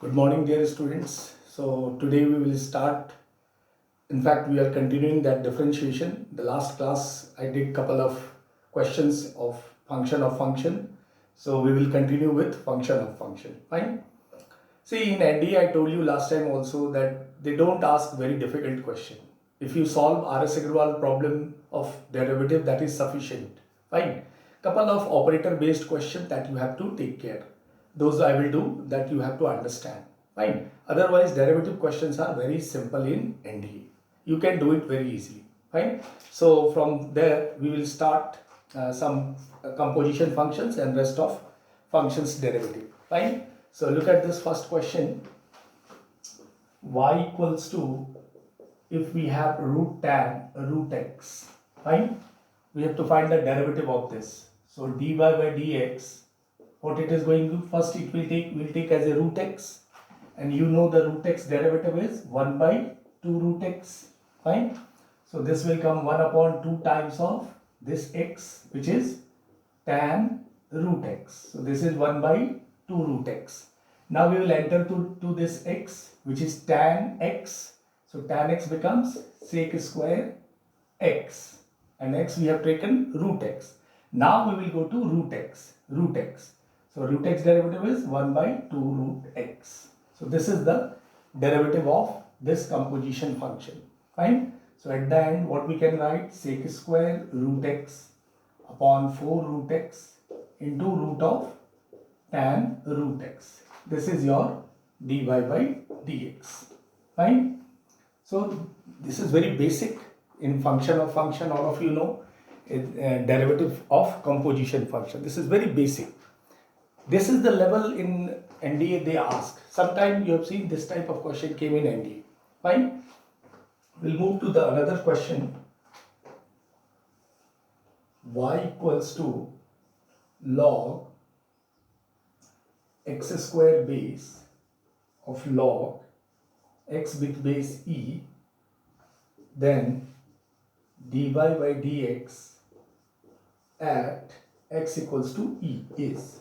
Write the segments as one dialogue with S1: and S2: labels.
S1: Good morning, dear students. So today we will start. In fact, we are continuing that differentiation. The last class I did couple of questions of function. So we will continue with function of function. Fine. See, in ND I told you last time also that they don't ask very difficult question. If you solve R.S. Agrawal problem of derivative, that is sufficient. Fine. Couple of operator based questions that you have to take care. Those I will do, that you have to understand. Fine. Otherwise, derivative questions are very simple in NDA. You can do it very easily. Fine. So from there we will start some composition functions and rest of functions derivative. Fine. So look at this first question. Y equals to, if we have root tan root x, fine, we have to find the derivative of this. So dy by dx, what it is going to, first it will take as a root x, and you know the root x derivative is 1 by 2 root x. Fine. So this will come 1 upon 2 times of this x, which is tan root x. So this is 1 by 2 root x. Now we will enter to this x, which is tan x. So tan x becomes sec square x, and x we have taken root x. Now we will go to root x. So root x derivative is 1 by 2 root x. So this is the derivative of this composition function. Fine. So at the end, what we can write, sec square root x upon 4 root x into root of tan root x. This is your dy by dx. Fine. So this is very basic in function of function. All of you know derivative of composition function. This is very basic. This is the level in NDA they ask. Sometimes you have seen this type of question came in NDA. Fine. We'll move to the another question. Y equals to log x square base of log x with base e, then dy by dx at x equals to e is.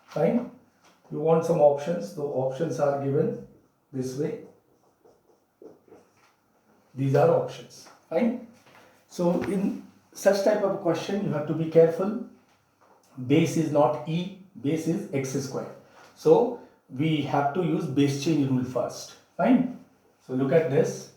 S1: Fine. You want some options. The options are given this way. These are options. Fine. So in such type of question, you have to be careful. Base is not e, base is x square. So we have to use base change rule first. Fine. So look at this.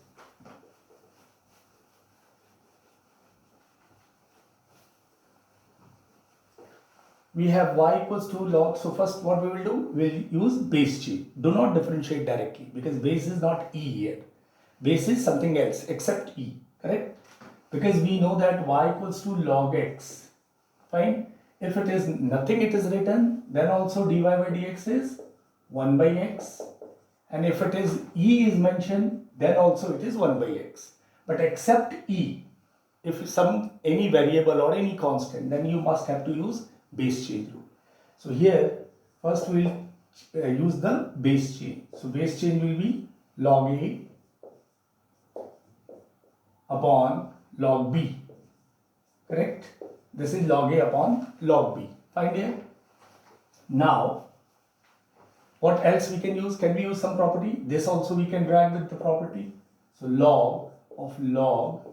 S1: We have y equals to log. So first what we will do, we'll use base change. Do not differentiate directly because base is not e here. Base is something else except e, correct? Because we know that y equals to log x. Fine. If it is nothing, it is written, then also dy by dx is 1 by x. And if it is e is mentioned, then also it is 1 by x. But except e, if any variable or any constant, then you must have to use base change rule. So here, first we will use the base change. So base change will be log a upon log b, correct? This is log a upon log b. Fine here. Now, what else we can use? Can we use some property? This also we can drag with the property. So log of log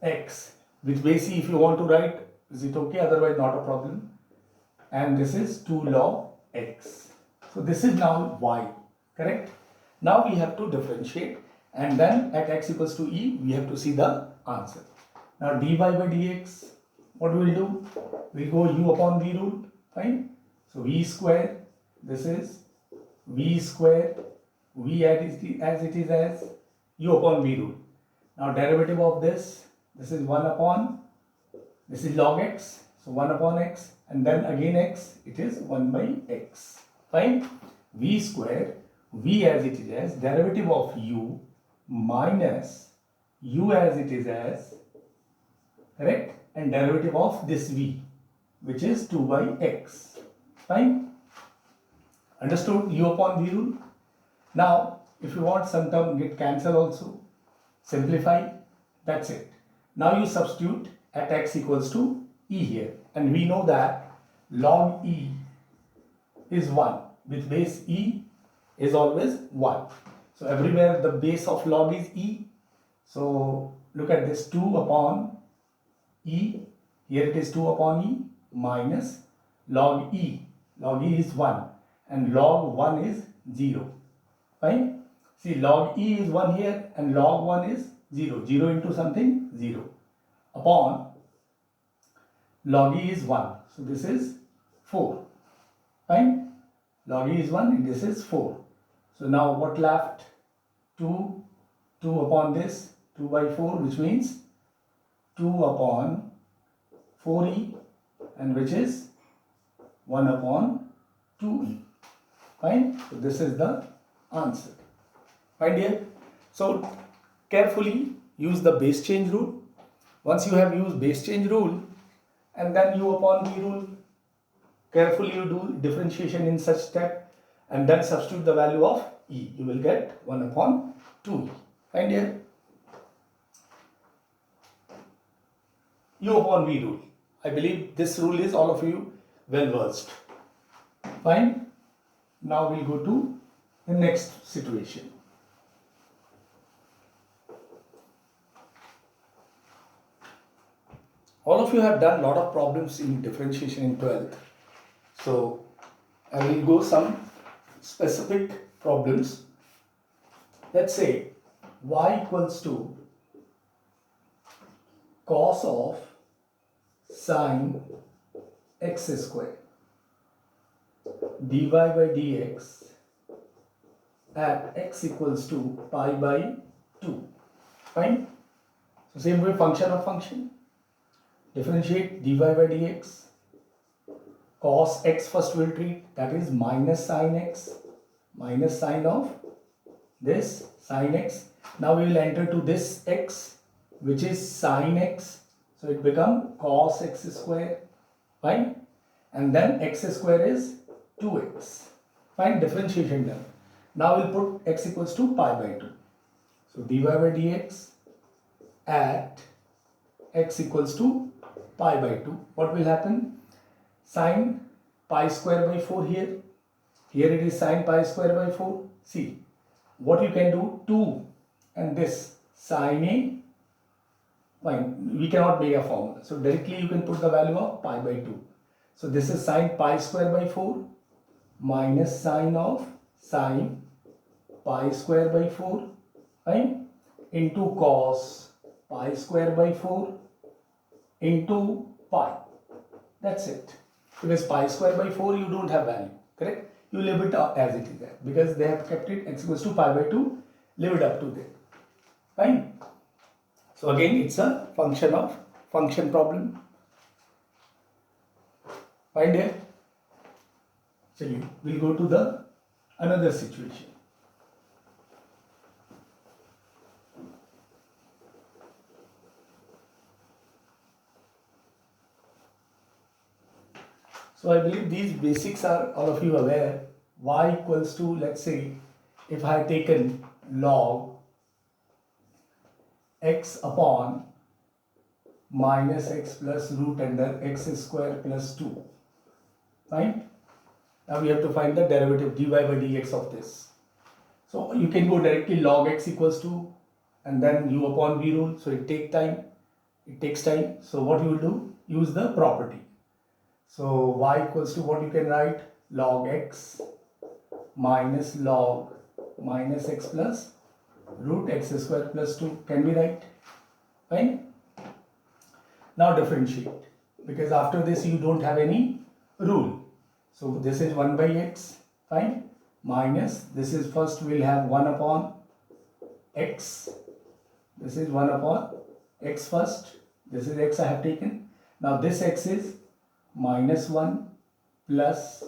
S1: x with base e, if you want to write, is it okay? Otherwise not a problem. And this is 2 log x. So this is now y, correct? Now we have to differentiate, and then at x equals to e, we have to see the answer. Now dy by dx, what we will do? We go u upon v rule. Fine. So v square, this is v square, v as it is as u upon v rule. Now derivative of this is 1 upon, this is log x, so 1 upon x, and then again x, it is 1 by x. Fine. V square, v as it is as, derivative of u minus u as it is as, correct, and derivative of this v, which is 2 by x. Fine. Understood? U upon v rule. Now if you want some term get cancel also, simplify, that's it. Now you substitute at x equals to e here, and we know that log e is 1 with base e is always 1. So everywhere the base of log is e. So look at this, 2 upon e, here it is 2 upon e minus log e. Log e is 1 and log 1 is 0. Fine. See, log e is 1 here and log 1 is 0. 0 into something, 0. Upon log e is 1. So this is 4. Fine. Log e is 1 and this is 4. So now what left? 2. 2 upon this, 2 by 4, which means 2 upon 4e, and which is 1 upon 2e. Fine. So this is the answer. Fine, dear. So carefully use the base change rule. Once you have used base change rule and then u upon v rule, carefully you do differentiation in such step and then substitute the value of e. You will get 1 upon 2e. Fine, dear. U upon v rule. I believe this rule is all of you well versed. Fine. Now we'll go to the next situation. All of you have done a lot of problems in differentiation in 12th. So I will go some specific problems. Let's say y equals to cos of sine x square dy by dx at x equals to pi by 2. Fine. So same way, function of function. Differentiate dy by dx. Cos x first we'll treat, that is minus sine x, minus sine of this sine x. Now we will enter to this x, which is sine x. So it become cos x square. Fine. And then x square is 2x. Fine. Differentiation done. Now we'll put x equals to pi by 2. So dy by dx at x equals to pi by 2. What will happen? Sine pi square by 4 here. Here it is sine pi square by 4. See, what you can do, 2 and this sine a. Fine, we cannot make a formula. So directly you can put the value of pi by 2. So this is sine pi square by 4 minus sine of sine pi square by 4, fine, into cos pi square by 4 into pi. That's it. Because pi square by 4 you don't have value, correct? You leave it up as it is there. Because they have kept it x equals to pi by 2, leave it up to there. Fine. So again it's a function of function problem. Fine, dear. So we'll go to the another situation. So I believe these basics are all of you aware. Y equals to, let's say, if I had taken log x upon minus x plus root under x square plus 2. Fine. Now we have to find the derivative dy by dx of this. So you can go directly log x equals to and then u upon v rule. So it takes time. So what you will do? Use the property. So y equals to what you can write? Log x minus log minus x plus root x square plus 2. Can we write? Fine. Now differentiate, because after this you don't have any rule. So this is 1 by x, fine, minus this is first we'll have 1 upon x. This is 1 upon x first. This is x I have taken. Now this x is minus 1 plus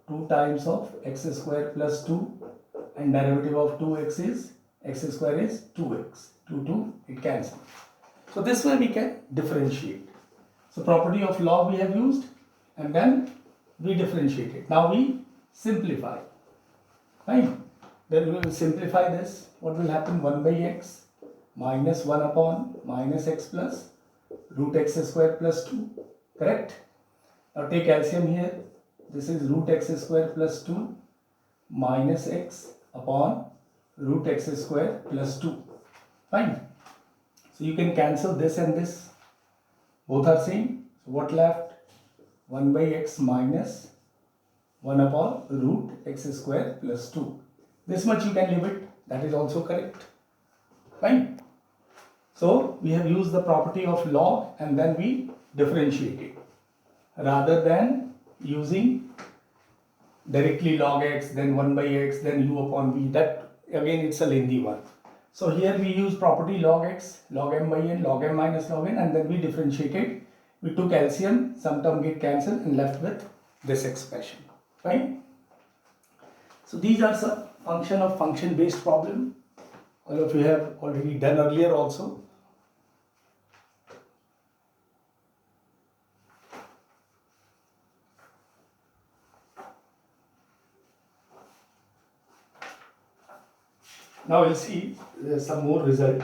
S1: 2 times of x square plus 2, and derivative of 2x is x square is 2x. 2 it cancels. So this way we can differentiate. So property of log we have used and then we differentiate it. Now we simplify. Fine. Then we will simplify this. What will happen? 1 by x minus 1 upon minus x plus root x square plus 2. Correct? Now take LCM here. This is root x square plus 2 minus x upon root x square plus 2. Fine. So you can cancel this and this. Both are same. So what left? 1 by x minus 1 upon root x square plus 2. This much you can leave it. That is also correct. Fine. So we have used the property of log and then we differentiate it. Rather than using directly log x, then 1 by x, then u upon v. That again it's a lengthy one. So here we use property log x, log m by n, log m minus log n, and then we differentiated. We took LCM, some term get cancelled and left with this expression. Fine. So these are some function of function based problem. All of you have already done earlier also. Now we'll see some more result.